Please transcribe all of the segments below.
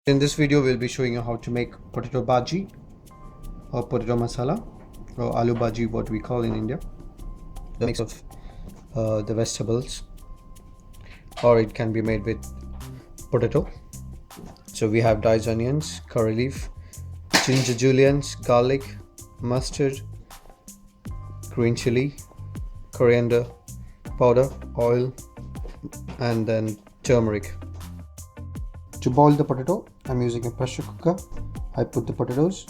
In this video, we'll be showing you how to make potato bhaji or potato masala or aloo bhaji, what we call in India. The mix of the vegetables, or it can be made with potato. So we have diced onions, curry leaf, ginger julienne, garlic, mustard, green chili, coriander powder, oil, and then turmeric. To boil the potato, I'm using a pressure cooker. I put the potatoes,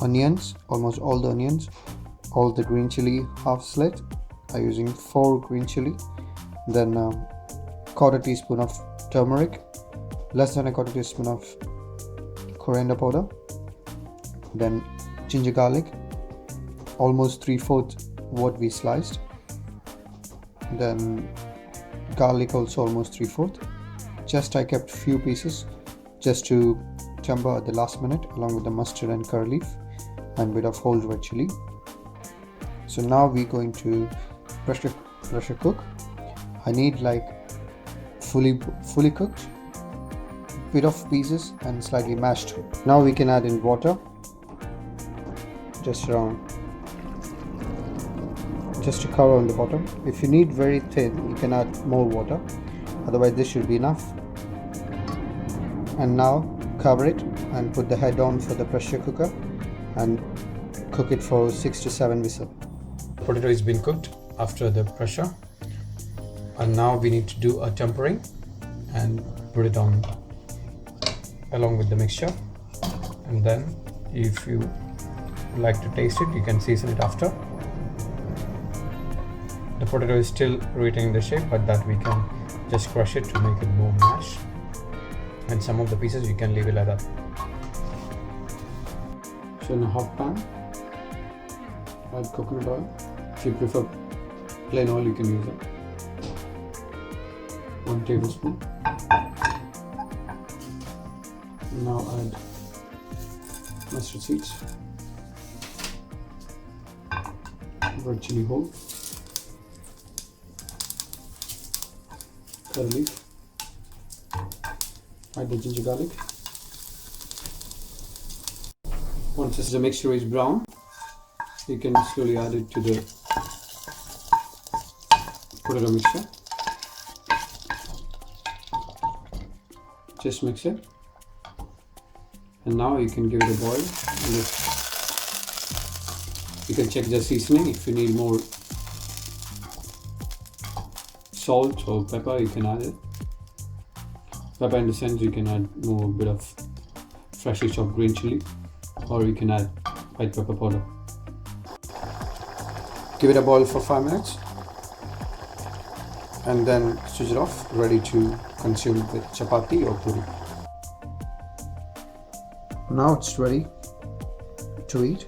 onions, almost all the onions, all the green chili half slit. I'm using 4 green chili, then quarter teaspoon of turmeric, less than a quarter teaspoon of coriander powder, then ginger garlic, almost 3/4 what we sliced, then garlic also almost 3/4. Just I kept few pieces just to temper at the last minute, along with the mustard and curry leaf and bit of whole red chili. So now we're going to pressure cook. I need like fully cooked, bit of pieces and slightly mashed. Now we can add in water, just to cover on the bottom. If you need very thin, you can add more water, otherwise this should be enough. And now cover it and put the head on for the pressure cooker and cook it for 6 to 7 whistles. The potato is been cooked after the pressure, and now we need to do a tempering and put it on along with the mixture. And then if you like to taste it, you can season it after. The potato is still retaining the shape, but that we can just crush it to make it more mash, and some of the pieces you can leave it like that. So in a hot pan, add coconut oil. If you prefer plain oil, you can use it. 1 tablespoon. Now add mustard seeds, red chili whole, curry leaf, add the ginger garlic. Once the mixture is brown, you can slowly add it to the potato mixture. Just mix it, and now you can give it a boil. You can check the seasoning. If you need more salt or pepper, you can add it. Pepper in the sense you can add more bit of freshly chopped green chili, or you can add white pepper powder. Give it a boil for 5 minutes and then switch it off, ready to consume with chapati or puri. Now it's ready to eat.